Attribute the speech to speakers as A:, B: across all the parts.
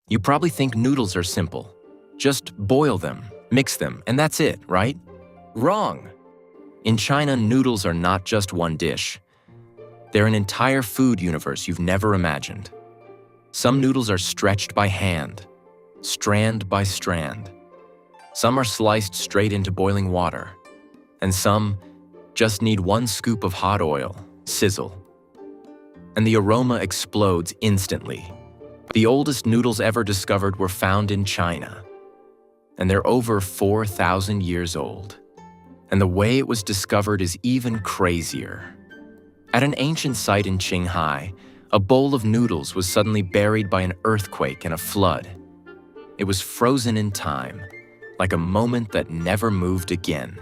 A: You probably think noodles are simple. Just boil them, mix them, and that's it, right? Wrong! In China, noodles are not just one dish. They're an entire food universe you've never imagined. Some noodles are stretched by hand, strand by strand. Some are sliced straight into boiling water, and some just need one scoop of hot oil, sizzle. And the aroma explodes instantly. The oldest noodles ever discovered were found in China, and they're over 4,000 years old. And the way it was discovered is even crazier. At an ancient site in Qinghai, a bowl of noodles was suddenly buried by an earthquake and a flood. It was frozen in time, like a moment that never moved again.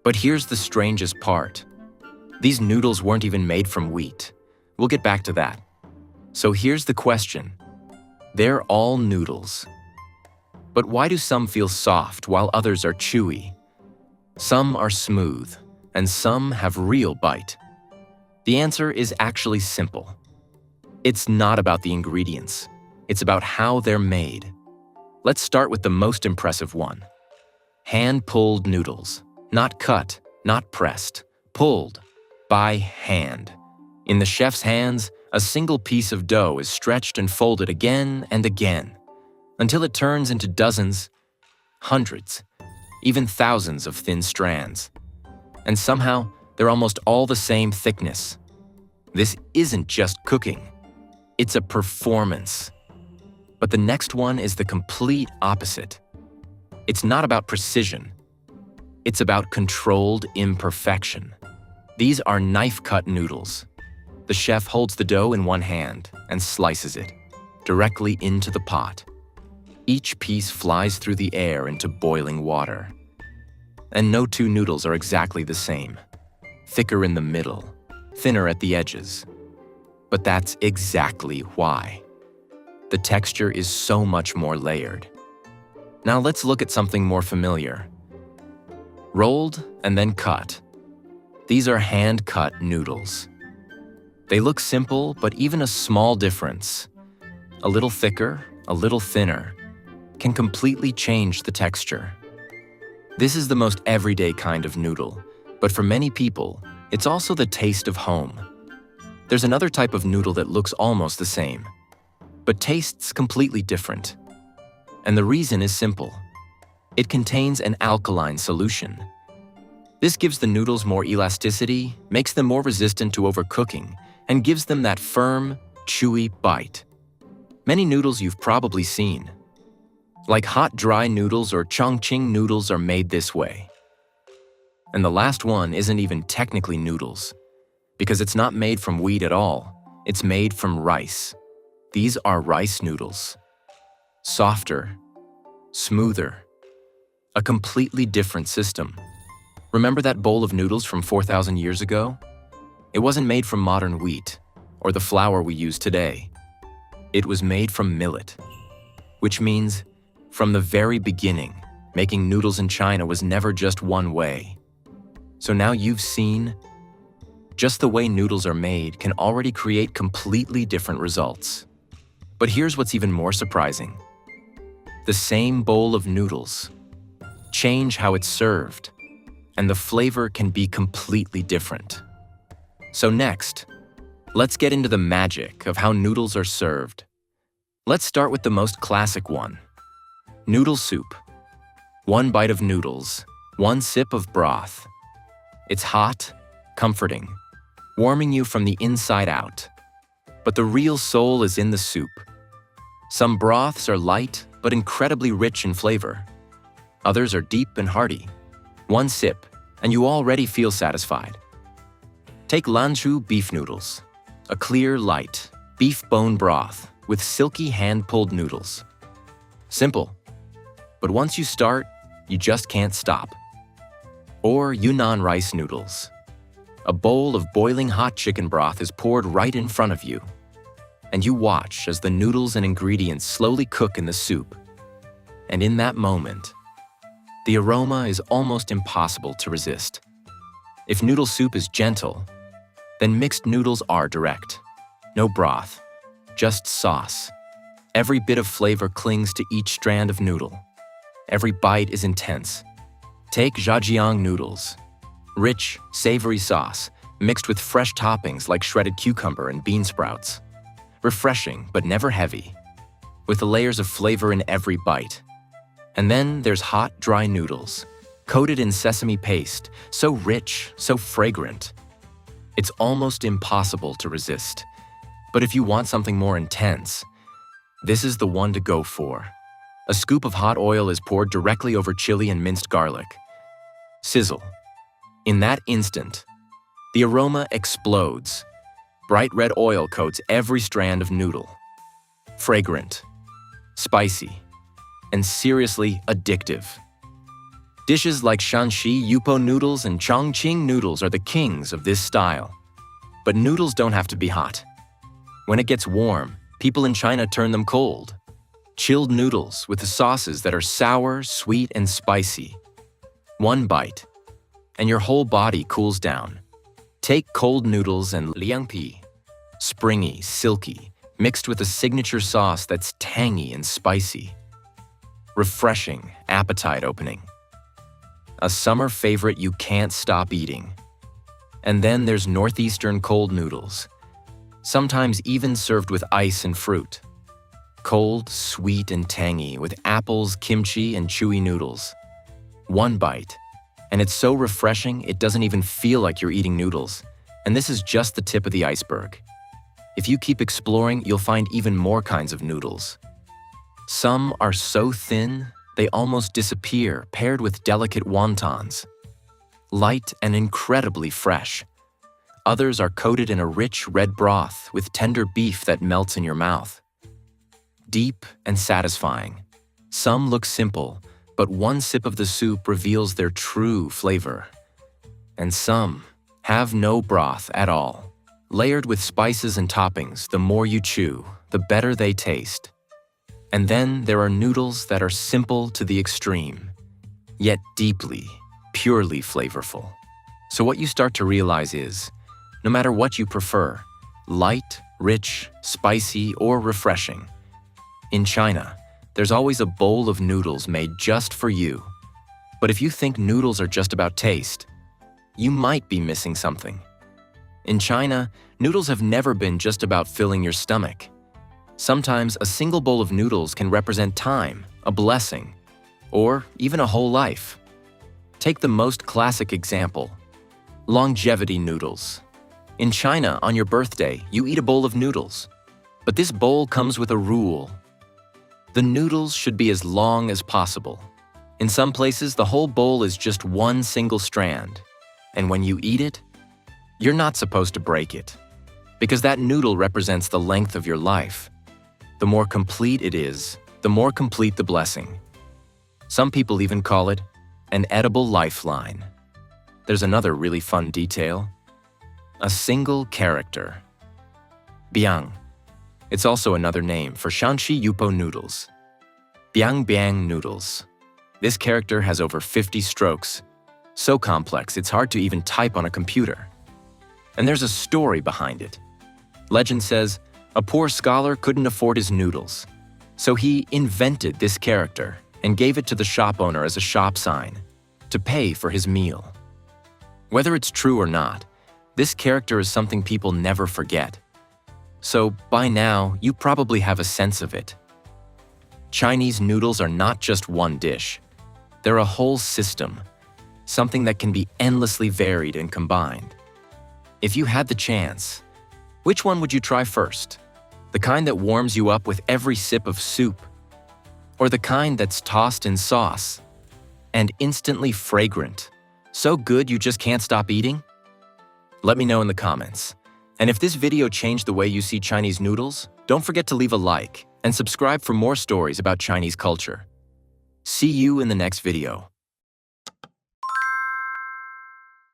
A: But here's the strangest part. These noodles weren't even made from wheat. We'll get back to that. So here's the question. They're all noodles. But why do some feel soft while others are chewy? Some are smooth, and some have real bite. The answer is actually simple. It's not about the ingredients. It's about how they're made. Let's start with the most impressive one. Hand-pulled noodles. Not cut, not pressed. Pulled by hand. In the chef's hands, a single piece of dough is stretched and folded again and again, until it turns into dozens, hundreds, even thousands of thin strands. And somehow, they're almost all the same thickness. This isn't just cooking. It's a performance. But the next one is the complete opposite. It's not about precision. It's about controlled imperfection. These are knife-cut noodles. The chef holds the dough in one hand and slices it directly into the pot. Each piece flies through the air into boiling water. And no two noodles are exactly the same. Thicker in the middle, thinner at the edges. But that's exactly why. The texture is so much more layered. Now let's look at something more familiar. Rolled and then cut. These are hand-cut noodles. They look simple, but even a small difference, a little thicker, a little thinner, can completely change the texture. This is the most everyday kind of noodle, but for many people, it's also the taste of home. There's another type of noodle that looks almost the same, but tastes completely different. And the reason is simple. It contains an alkaline solution. This gives the noodles more elasticity, makes them more resistant to overcooking, and gives them that firm, chewy bite. Many noodles you've probably seen, like hot dry noodles or Chongqing noodles, are made this way. And the last one isn't even technically noodles, because it's not made from wheat at all. It's made from rice. These are rice noodles. Softer, smoother, a completely different system. Remember that bowl of noodles from 4,000 years ago? It wasn't made from modern wheat or the flour we use today. It was made from millet, which means from the very beginning, making noodles in China was never just one way. So now you've seen, just the way noodles are made can already create completely different results. But here's what's even more surprising. The same bowl of noodles, change how it's served, and the flavor can be completely different. So next, let's get into the magic of how noodles are served. Let's start with the most classic one. Noodle soup. One bite of noodles, one sip of broth. It's hot, comforting, warming you from the inside out. But the real soul is in the soup. Some broths are light but incredibly rich in flavor. Others are deep and hearty. One sip, and you already feel satisfied. Take Lanzhou beef noodles, a clear, light, beef bone broth with silky hand-pulled noodles. Simple, but once you start, you just can't stop. Or Yunnan rice noodles. A bowl of boiling hot chicken broth is poured right in front of you, and you watch as the noodles and ingredients slowly cook in the soup. And in that moment, the aroma is almost impossible to resist. If noodle soup is gentle, then mixed noodles are direct. No broth, just sauce. Every bit of flavor clings to each strand of noodle. Every bite is intense. Take zhajiang noodles. Rich, savory sauce, mixed with fresh toppings like shredded cucumber and bean sprouts. Refreshing, but never heavy, with the layers of flavor in every bite. And then there's hot, dry noodles, coated in sesame paste, so rich, so fragrant. It's almost impossible to resist. But if you want something more intense, this is the one to go for. A scoop of hot oil is poured directly over chili and minced garlic. Sizzle. In that instant, the aroma explodes. Bright red oil coats every strand of noodle. Fragrant, spicy, and seriously addictive. Dishes like Shanxi Yupo noodles and Chongqing noodles are the kings of this style. But noodles don't have to be hot. When it gets warm, people in China turn them cold. Chilled noodles with the sauces that are sour, sweet, and spicy. One bite, and your whole body cools down. Take cold noodles and liangpi, springy, silky, mixed with a signature sauce that's tangy and spicy. Refreshing, appetite opening. A summer favorite you can't stop eating. And then there's northeastern cold noodles, sometimes even served with ice and fruit. Cold, sweet, and tangy with apples, kimchi, and chewy noodles. One bite, and it's so refreshing it doesn't even feel like you're eating noodles. And this is just the tip of the iceberg. If you keep exploring, you'll find even more kinds of noodles. Some are so thin, they almost disappear, paired with delicate wontons. Light and incredibly fresh. Others are coated in a rich red broth with tender beef that melts in your mouth. Deep and satisfying. Some look simple, but one sip of the soup reveals their true flavor. And some have no broth at all. Layered with spices and toppings, the more you chew, the better they taste. And then there are noodles that are simple to the extreme, yet deeply, purely flavorful. So what you start to realize is, no matter what you prefer, light, rich, spicy, or refreshing, in China, there's always a bowl of noodles made just for you. But if you think noodles are just about taste, you might be missing something. In China, noodles have never been just about filling your stomach. Sometimes a single bowl of noodles can represent time, a blessing, or even a whole life. Take the most classic example, longevity noodles. In China, on your birthday, you eat a bowl of noodles. But this bowl comes with a rule. The noodles should be as long as possible. In some places, the whole bowl is just one single strand. And when you eat it, you're not supposed to break it, because that noodle represents the length of your life. The more complete it is, the more complete the blessing. Some people even call it an edible lifeline. There's another really fun detail. A single character. Biang. It's also another name for Shanxi Yupo noodles. Biang Biang noodles. This character has over 50 strokes. So complex, it's hard to even type on a computer. And there's a story behind it. Legend says, a poor scholar couldn't afford his noodles, so he invented this character and gave it to the shop owner as a shop sign to pay for his meal. Whether it's true or not, this character is something people never forget. So by now, you probably have a sense of it. Chinese noodles are not just one dish. They're a whole system, something that can be endlessly varied and combined. If you had the chance, which one would you try first? The kind that warms you up with every sip of soup? Or the kind that's tossed in sauce and instantly fragrant, so good you just can't stop eating? Let me know in the comments. And if this video changed the way you see Chinese noodles, don't forget to leave a like and subscribe for more stories about Chinese culture. See you in the next video.